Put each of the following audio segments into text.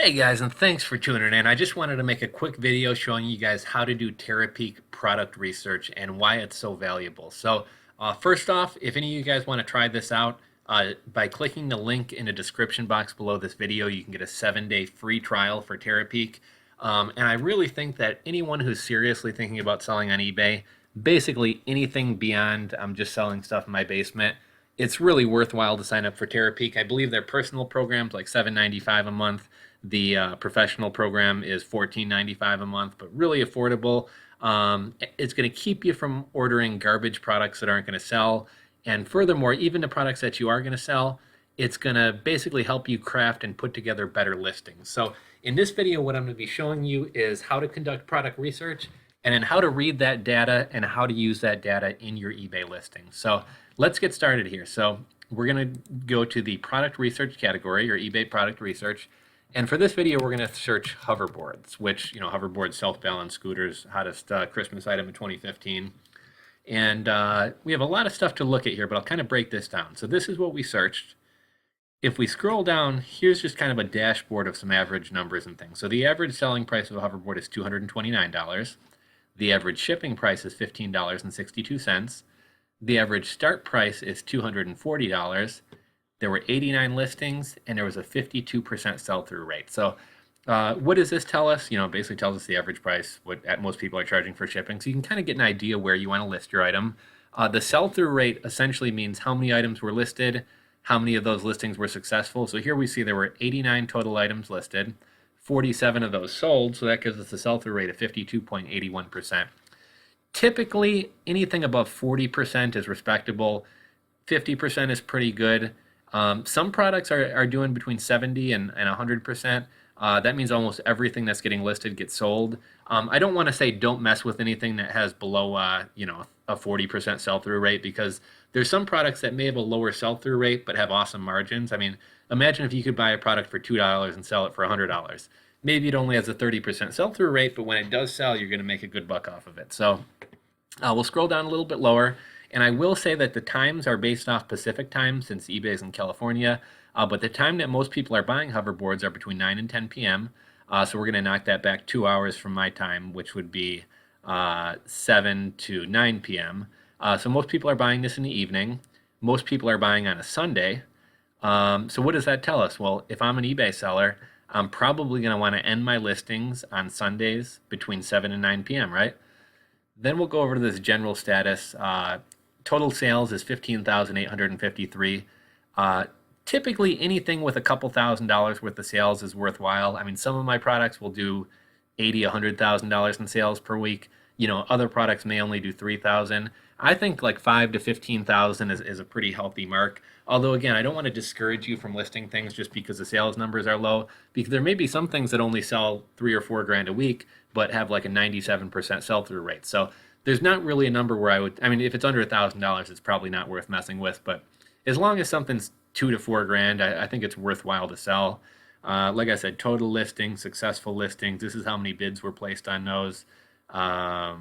Hey guys, and thanks for tuning in. I just wanted to make a quick video showing you guys how to do Terapeak product research and why it's so valuable. First off, if any of you guys want to try this out, by clicking the link in the description box below this video, you can get a 7-day free trial for Terapeak. And I really think that anyone who's seriously thinking about selling on eBay, basically anything beyond I'm just selling stuff in my basement, it's really worthwhile to sign up for Terapeak. I believe their personal program's like $7.95 a month. The professional program is $14.95 a month, but really affordable. It's going to keep you from ordering garbage products that aren't going to sell. And furthermore, even the products that you are going to sell, it's going to basically help you craft and put together better listings. So in this video, what I'm going to be showing you is how to conduct product research and then how to read that data and how to use that data in your eBay listing. So let's get started here. So we're going to go to the product research category, or eBay product research. And for this video, we're going to search hoverboards, which, hoverboards, self-balance scooters, hottest Christmas item of 2015. And we have a lot of stuff to look at here, but I'll kind of break this down. So this is what we searched. If we scroll down, here's just kind of a dashboard of some average numbers and things. So the average selling price of a hoverboard is $229. The average shipping price is $15.62. The average start price is $240. There were 89 listings, and there was a 52% sell-through rate. So what does this tell us? It basically tells us the average price, what most people are charging for shipping. So you can kind of get an idea where you want to list your item. The sell-through rate essentially means how many items were listed, how many of those listings were successful. So here we see there were 89 total items listed, 47 of those sold, so that gives us a sell-through rate of 52.81%. Typically, anything above 40% is respectable. 50% is pretty good. Some products are doing between 70 and 100%. That means almost everything that's getting listed gets sold. I don't want to say don't mess with anything that has below a 40% sell-through rate, because there's some products that may have a lower sell-through rate but have awesome margins. I mean, imagine if you could buy a product for $2 and sell it for $100. Maybe it only has a 30% sell-through rate, but when it does sell, you're going to make a good buck off of it. So we'll scroll down a little bit lower. And I will say that the times are based off Pacific time, since eBay is in California. But the time that most people are buying hoverboards are between 9 and 10 p.m. So we're going to knock that back 2 hours from my time, which would be 7 to 9 p.m. So most people are buying this in the evening. Most people are buying on a Sunday. So what does that tell us? Well, if I'm an eBay seller, I'm probably going to want to end my listings on Sundays between 7 and 9 p.m., right? Then we'll go over to this general status. Total sales is 15,853. Typically, anything with a couple $1,000s worth of sales is worthwhile. I mean, some of my products will do $80,000, $100,000 in sales per week. Other products may only do 3,000. I think like 5 to 15,000 is a pretty healthy mark. Although again, I don't want to discourage you from listing things just because the sales numbers are low, because there may be some things that only sell 3 or 4 grand a week, but have like a 97% sell-through rate. So there's not really a number where I mean, if it's under $1,000, it's probably not worth messing with. But as long as something's 2 to 4 grand, I think it's worthwhile to sell. Like I said, total listings, successful listings. This is how many bids were placed on those. What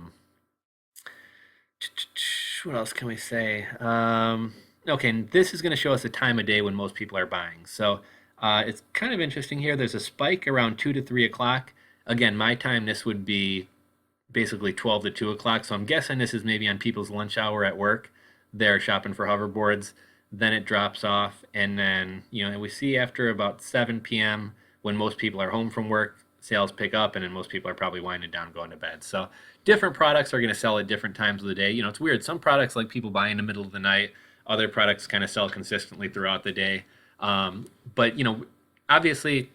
else can we say? Okay, this is going to show us the time of day when most people are buying. So it's kind of interesting here. There's a spike around 2 to 3 o'clock. Again, my time, this would be basically 12 to 2 o'clock. So I'm guessing this is maybe on people's lunch hour at work. They're shopping for hoverboards. Then it drops off. And then, we see after about 7 p.m., when most people are home from work, sales pick up, and then most people are probably winding down, going to bed. So different products are going to sell at different times of the day. It's weird. Some products, like, people buy in the middle of the night. Other products kind of sell consistently throughout the day. But obviously,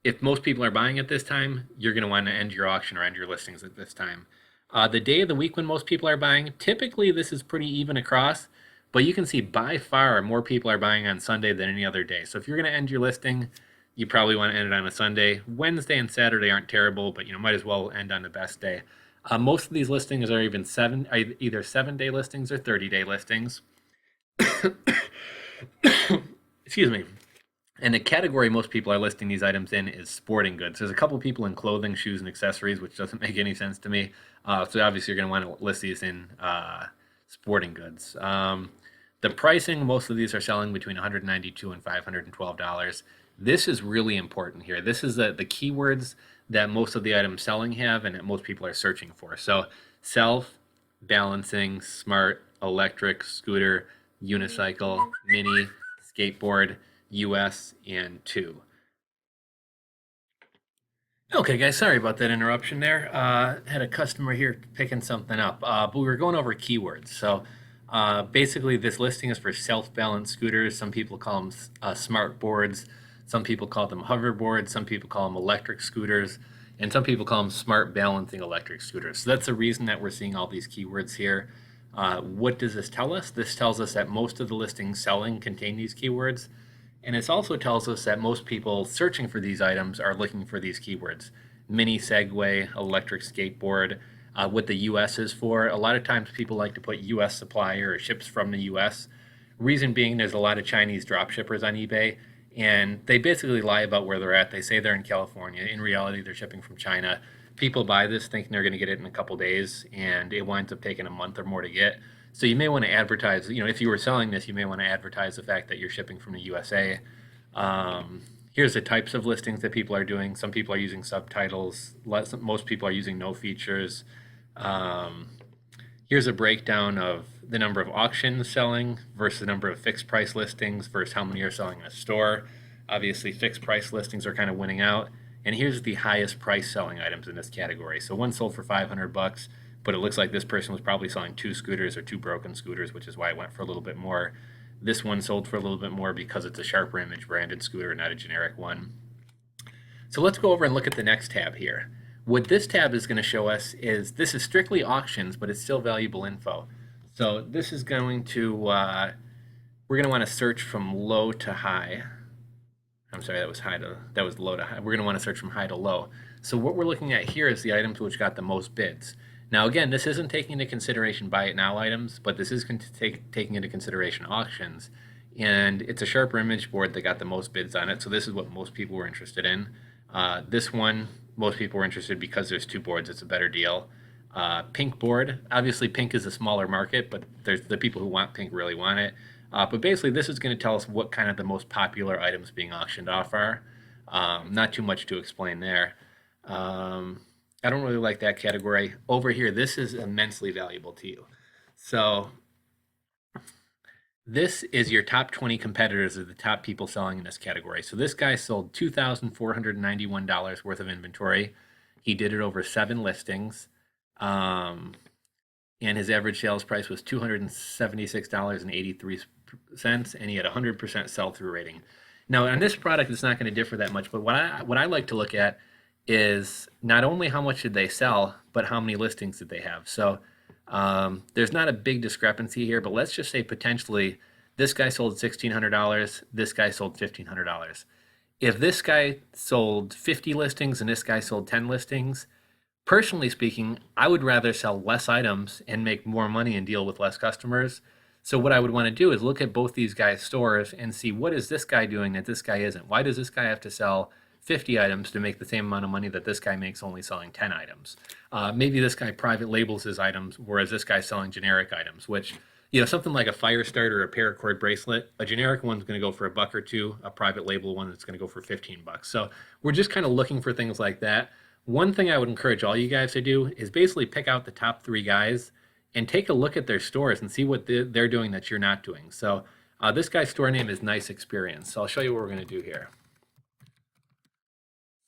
if most people are buying at this time, you're going to want to end your auction or end your listings at this time. The day of the week when most people are buying, typically this is pretty even across, but you can see by far more people are buying on Sunday than any other day. So if you're going to end your listing, you probably want to end it on a Sunday. Wednesday and Saturday aren't terrible, but might as well end on the best day. Most of these listings are either 7-day listings or 30-day listings. Excuse me. And the category most people are listing these items in is sporting goods. There's a couple people in clothing, shoes, and accessories, which doesn't make any sense to me. So obviously you're going to want to list these in sporting goods. The pricing, most of these are selling between $192 and $512. This is really important here. This is the keywords that most of the items selling have and that most people are searching for. So self, balancing, smart, electric, scooter, unicycle, mini, skateboard, US, and two. Okay, guys, sorry about that interruption there. Had a customer here picking something up, but we were going over keywords. So basically, this listing is for self-balanced scooters. Some people call them smart boards. Some people call them hoverboards. Some people call them electric scooters. And some people call them smart balancing electric scooters. So that's the reason that we're seeing all these keywords here. What does this tell us? This tells us that most of the listings selling contain these keywords. And it also tells us that most people searching for these items are looking for these keywords. Mini Segway, electric skateboard, what the US is for. A lot of times people like to put US supplier or ships from the US. Reason being there's a lot of Chinese drop shippers on eBay and they basically lie about where they're at. They say they're in California. In reality, they're shipping from China. People buy this thinking they're going to get it in a couple days and it winds up taking a month or more to get. So you may want to advertise, if you were selling this, you may want to advertise the fact that you're shipping from the USA. Here's the types of listings that people are doing. Some people are using subtitles. Most people are using no features. Um, Here's a breakdown of the number of auctions selling versus the number of fixed price listings versus how many are selling in a store. Obviously, fixed price listings are kind of winning out. And here's the highest price selling items in this category. So one sold for 500 bucks, but it looks like this person was probably selling two scooters or two broken scooters, which is why it went for a little bit more. This one sold for a little bit more because it's a Sharper Image branded scooter, not a generic one. So let's go over and look at the next tab here. What this tab is going to show us is this is strictly auctions, but it's still valuable info. So this is going to, we're going to want to search from low to high. I'm sorry, that was low to high. We're going to want to search from high to low. So what we're looking at here is the items which got the most bids. Now again, this isn't taking into consideration buy it now items, but this is taking into consideration auctions. And it's a Sharper Image board that got the most bids on it, so this is what most people were interested in. This one, most people were interested because there's two boards, it's a better deal. Pink board, obviously pink is a smaller market, but there's the people who want pink really want it. But basically this is going to tell us what kind of the most popular items being auctioned off are. Not too much to explain there. I don't really like that category. Over here, this is immensely valuable to you. So this is your top 20 competitors of the top people selling in this category. So this guy sold $2,491 worth of inventory. He did it over 7 listings. And his average sales price was $276.83, and he had a 100% sell-through rating. Now, on this product, it's not going to differ that much, but what I like to look at is not only how much did they sell, but how many listings did they have. So there's not a big discrepancy here, but let's just say potentially this guy sold $1,600, this guy sold $1,500. If this guy sold 50 listings and this guy sold 10 listings, personally speaking, I would rather sell less items and make more money and deal with less customers. So what I would want to do is look at both these guys' stores and see what is this guy doing that this guy isn't. Why does this guy have to sell 50 items to make the same amount of money that this guy makes only selling 10 items? Maybe this guy private labels his items, whereas this guy's selling generic items, which, something like a fire starter or a paracord bracelet, a generic one's going to go for a buck or two, a private label one that's going to go for 15 bucks. So we're just kind of looking for things like that. One thing I would encourage all you guys to do is basically pick out the top 3 guys and take a look at their stores and see what they're doing that you're not doing. So this guy's store name is Nice Experience. So I'll show you what we're going to do here.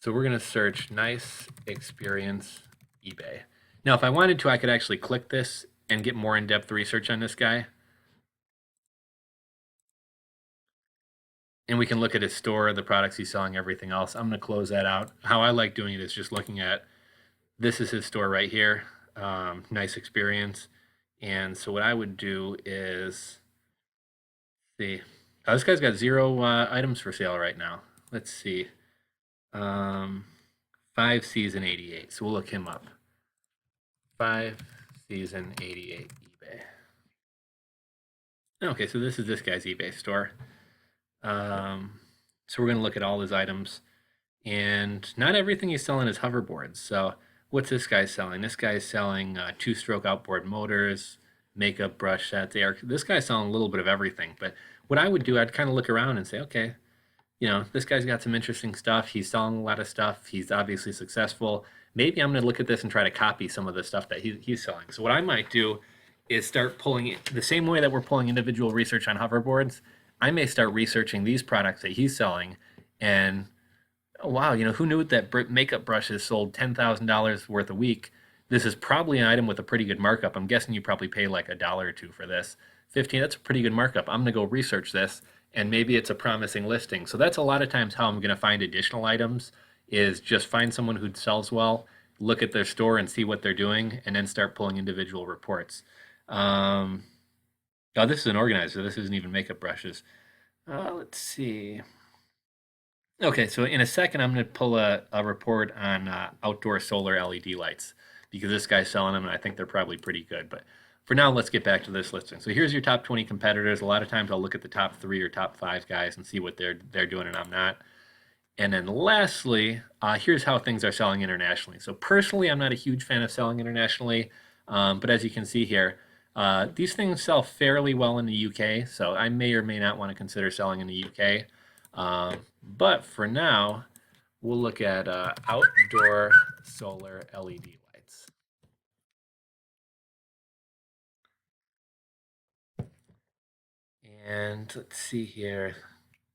So we're going to search Nice Experience eBay. Now, if I wanted to, I could actually click this and get more in-depth research on this guy. And we can look at his store, the products he's selling, everything else. I'm going to close that out. How I like doing it is just looking at, this is his store right here, Nice Experience. And so what I would do is, see, this guy's got 0 items for sale right now. Let's see. 5 season 88. So we'll look him up. 5 season 88 eBay. Okay, so this is this guy's eBay store. So we're going to look at all his items, and not everything he's selling is hoverboards. So what's this guy selling? This guy's selling 2-stroke outboard motors, makeup brush sets, air. This guy's selling a little bit of everything. But what I would do, I'd kind of look around and say, okay, this guy's got some interesting stuff. He's selling a lot of stuff. He's obviously successful. Maybe I'm going to look at this and try to copy some of the stuff that he's selling. So what I might do is start pulling it the same way that we're pulling individual research on hoverboards. I may start researching these products that he's selling, and oh, wow, who knew that makeup brushes sold $10,000 worth a week? This is probably an item with a pretty good markup. I'm guessing you probably pay like $1 or $2 for this. 15, that's a pretty good markup. I'm gonna go research this, and maybe it's a promising listing. So that's a lot of times how I'm gonna find additional items, is just find someone who sells well, look at their store and see what they're doing, and then start pulling individual reports. Um, oh, this is an organizer. This isn't even makeup brushes. Let's see. Okay, so in a second, I'm going to pull a report on outdoor solar LED lights, because this guy's selling them and I think they're probably pretty good. But for now, let's get back to this listing. So here's your top 20 competitors. A lot of times I'll look at the top 3 or top 5 guys and see what they're doing and I'm not. And then lastly, here's how things are selling internationally. So personally, I'm not a huge fan of selling internationally, but as you can see here, these things sell fairly well in the UK, so I may or may not want to consider selling in the UK. But for now, we'll look at outdoor solar LED lights. And let's see here.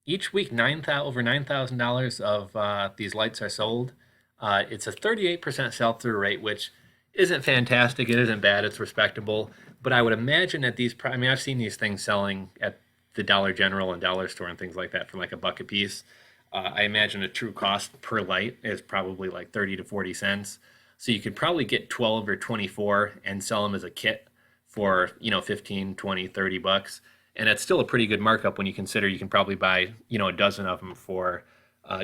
Each week, over $9,000 of these lights are sold. It's a 38% sell-through rate, which isn't fantastic. It isn't bad. It's respectable. But I would imagine that I mean, I've seen these things selling at the Dollar General and Dollar Store and things like that for like $1 a piece. I imagine a true cost per light is probably like 30 to 40 cents. So you could probably get 12 or 24 and sell them as a kit for, 15, 20, 30 bucks. And that's still a pretty good markup when you consider you can probably buy, a dozen of them for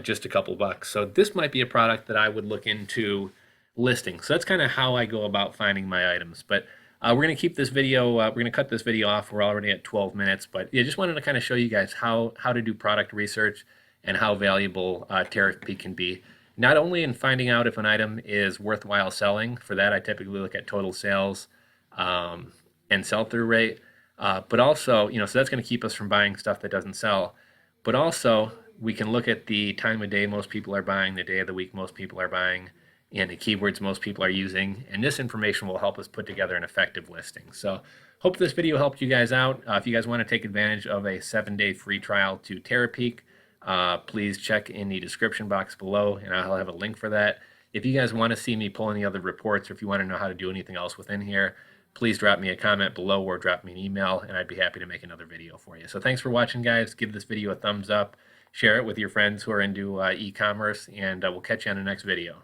just a couple bucks. So this might be a product that I would look into listing. So that's kind of how I go about finding my items. But we're going to keep this video, we're going to cut this video off. We're already at 12 minutes, but yeah, just wanted to kind of show you guys how to do product research and how valuable Terapeak can be. Not only in finding out if an item is worthwhile selling, for that I typically look at total sales and sell-through rate, but also, so that's going to keep us from buying stuff that doesn't sell. But also, we can look at the time of day most people are buying, the day of the week most people are buying, and the keywords most people are using. And this information will help us put together an effective listing. So hope this video helped you guys out. If you guys want to take advantage of a 7-day free trial to Terapeak, please check in the description box below, and I'll have a link for that. If you guys want to see me pull any other reports, or if you want to know how to do anything else within here, please drop me a comment below or drop me an email, and I'd be happy to make another video for you. So thanks for watching, guys. Give this video a thumbs up, share it with your friends who are into e-commerce, and we'll catch you on the next video.